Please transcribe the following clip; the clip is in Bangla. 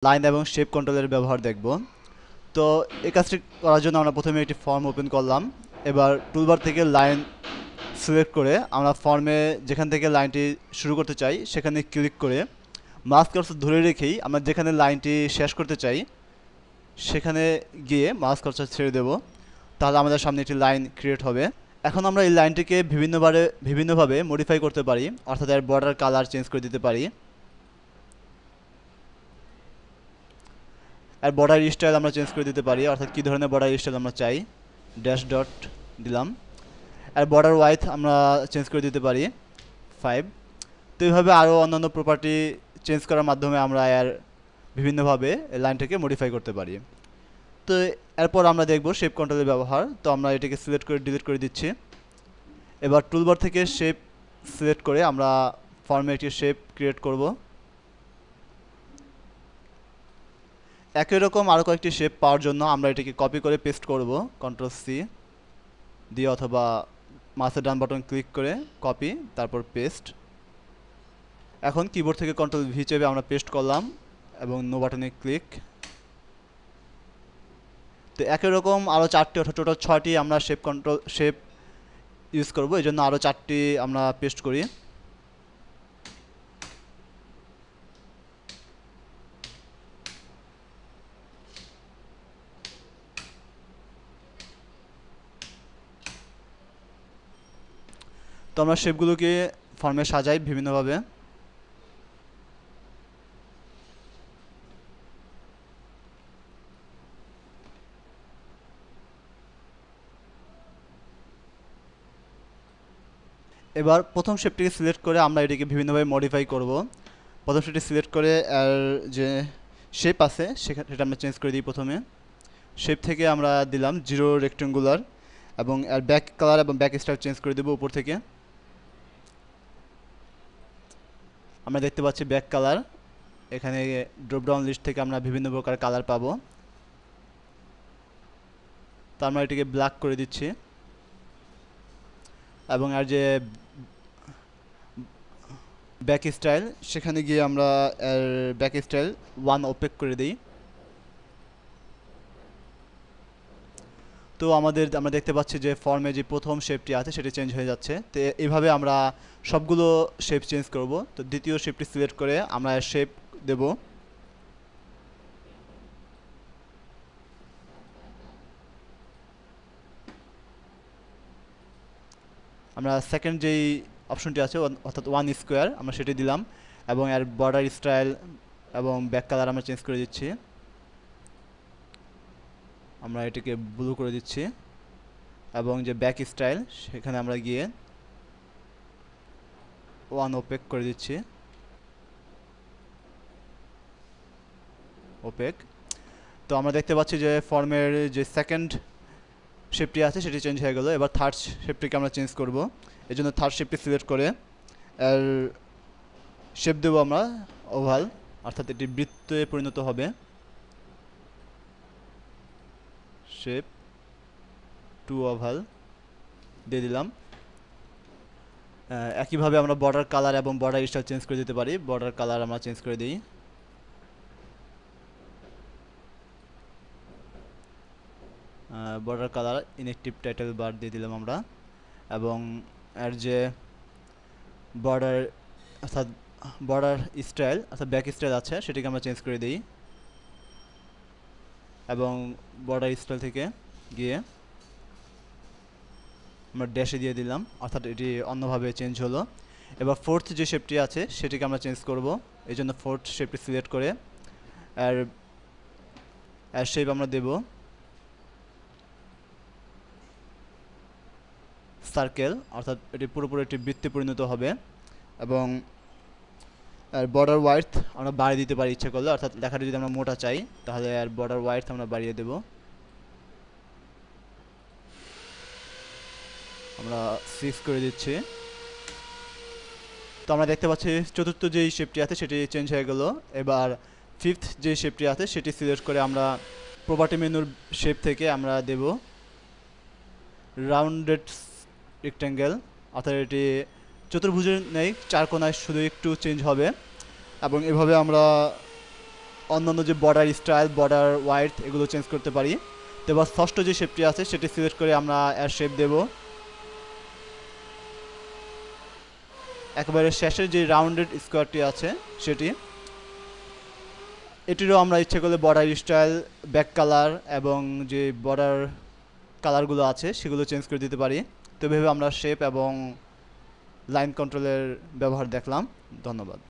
লাইন এবং শেপ কন্ট্রোলের ব্যবহার দেখব। তো এই কাজটি করার জন্য আমরা প্রথমে একটি ফর্ম ওপেন করলাম। এবার টুলবার থেকে লাইন সিলেক্ট করে আমরা ফর্মে যেখান থেকে লাইনটি শুরু করতে চাই সেখানে ক্লিক করে মাউস কার্সর ধরে রেখেই আমরা যেখানে লাইনটি শেষ করতে চাই সেখানে গিয়ে মাউস কার্সর ছেড়ে দেব। তাহলে আমাদের সামনে একটি লাইন ক্রিয়েট হবে। এখন আমরা এই লাইনটিকে বিভিন্নভাবে মডিফাই করতে পারি, অর্থাৎ এর বর্ডার কালার চেঞ্জ করে দিতে পারি। আর বর্ডার স্টাইল আমরা চেঞ্জ করে দিতে পারি, অর্থাৎ কী ধরনের বর্ডার স্টাইল আমরা চাই। ড্যাশ ডট দিলাম। আর বর্ডার ওয়াইথ আমরা চেঞ্জ করে দিতে পারি 5। তো এইভাবে আরও অন্যান্য প্রপার্টি চেঞ্জ করার মাধ্যমে আমরা এর বিভিন্নভাবে লাইনটাকে মডিফাই করতে পারি। তো এরপর আমরা দেখব শেপ কন্ট্রোলের ব্যবহার। তো আমরা এটাকে সিলেক্ট করে ডিলিট করে দিচ্ছি। এবার টুলবার থেকে শেপ সিলেক্ট করে আমরা ফর্মে একটি শেপ ক্রিয়েট করব। একই রকম আরও কয়েকটি শেপ পাওয়ার জন্য আমরা এটিকে কপি করে পেস্ট করব কন্ট্রোল সি দিয়ে, অথবা মাউসের ডান বাটন ক্লিক করে কপি তারপর পেস্ট। এখন কিবোর্ড থেকে কন্ট্রোল ভি চেপে আমরা পেস্ট করলাম এবং নো বাটনে ক্লিক। তো একই রকম আরও 4টি অর্থাৎ টোটাল 6টি আমরা শেপ ইউজ করব, এই জন্য আরও 4টি আমরা পেস্ট করি। তো আমরা শেপগুলোকে ফর্মে সাজাই বিভিন্নভাবে। এবার প্রথম শেপটিকে সিলেক্ট করে আমরা এটিকে বিভিন্নভাবে মডিফাই করব। প্রথম শেপটি সিলেক্ট করে এর যে শেপ আছে সেটা আমরা চেঞ্জ করে দিই। প্রথমে শেপ থেকে আমরা দিলাম 0 রেক্টেঙ্গুলার এবং এর ব্যাক কালার এবং ব্যাক স্টাইল চেঞ্জ করে দেবো উপর থেকে। আমরা দেখতে পাচ্ছি ব্যাক কালার, এখানে ড্রপ ডাউন লিস্ট থেকে আমরা বিভিন্ন প্রকার কালার পাবো। তো আমরা এটিকে ব্ল্যাক করে দিচ্ছি এবং আর যে ব্যাক স্টাইল সেখানে গিয়ে আমরা এর ব্যাক স্টাইল 1 ওপেক করে দিই। তো আমরা দেখতে পাচ্ছি যে ফর্মে যে প্রথম শেপটি আছে সেটি চেঞ্জ হয়ে যাচ্ছে। তো এইভাবে আমরা সবগুলো শেপ চেঞ্জ করব। তো দ্বিতীয় শেপটি সিলেক্ট করে আমরা শেপ দেব। আমরা সেকেন্ড যেই অপশনটি আছে অর্থাৎ 1 স্কোয়ার আমরা সেটি দিলাম এবং এর বর্ডার স্টাইল এবং ব্যাক কালার আমরা চেঞ্জ করে দিচ্ছি। আমরা এটিকে ব্লু করে দিচ্ছি এবং যে ব্যাক স্টাইল সেখানে আমরা গিয়ে 1 ওপেক করে দিচ্ছি, ওপেক। তো আমরা দেখতে পাচ্ছি যে ফর্মের যে সেকেন্ড শেপটি আছে সেটি চেঞ্জ হয়ে গেল। এবার থার্ড শেপটিকে আমরা চেঞ্জ করব, এই জন্য থার্ড শেপটি সিলেক্ট করে এর শেপ দেবো আমরা ওভাল, অর্থাৎ এটি বৃত্তে পরিণত হবে। শেপ টু ওভাল দিয়ে দিলাম। একইভাবে আমরা বর্ডার কালার এবং বর্ডার স্টাইল চেঞ্জ করে দিতে পারি। বর্ডার কালার আমরা চেঞ্জ করে দিই। Border colour inactive title bar দিয়ে দিলাম আমরা এবং এর যে বর্ডার অর্থাৎ বর্ডার স্টাইল অর্থাৎ ব্যাক স্টাইল আছে সেটিকে আমরা চেঞ্জ করে দিই এবং বর্ডার স্টাইল থেকে গিয়ে আমরা ড্যাশে দিয়ে দিলাম, অর্থাৎ এটি অন্যভাবে চেঞ্জ হলো। এবার ফোর্থ যে শেপটি আছে সেটিকে আমরা চেঞ্জ করব, এই জন্য ফোর্থ শেপটি সিলেক্ট করে এর শেপ আমরা দেব সার্কেল, অর্থাৎ এটি পুরোপুরি একটি বৃত্তে পরিণত হবে এবং আর বর্ডার ওয়াইথ আমরা বাড়িয়ে দিতে পারি ইচ্ছা করলে, অর্থাৎ লেখাটা যদি আমরা মোটা চাই তাহলে আর বর্ডার ওয়াইথ আমরা বাড়িয়ে দেব। আমরা 6 করে দিচ্ছি। তো আমরা দেখতে পাচ্ছি চতুর্থ যেই শেপটি আছে সেটি চেঞ্জ হয়ে গেল। এবার ফিফথ যে শেপটি আছে সেটি সিলেক্ট করে আমরা প্রপার্টি মেনুর শেপ থেকে আমরা দেব রাউন্ডেড রেক্ট্যাঙ্গেল, অর্থাৎ এটি চতুর্ভুজের নেই, চার কোণায় শুধু একটু চেঞ্জ হবে এবং এভাবে আমরা অন্যান্য যে বর্ডার স্টাইল, বর্ডার ওয়াইড এগুলো চেঞ্জ করতে পারি। তো এবার ষষ্ঠ যে শেপটি আছে সেটি সিলেক্ট করে আমরা এর শেপ দেব। একেবারে শেষের যে রাউন্ডেড স্কোয়ারটি আছে সেটি, এটিরও আমরা ইচ্ছে করলে বর্ডার স্টাইল, ব্যাক কালার এবং যে বর্ডার কালারগুলো আছে সেগুলো চেঞ্জ করে দিতে পারি। তো এভাবে আমরা শেপ এবং লাইন কন্ট্রোলের ব্যবহার দেখলাম। ধন্যবাদ।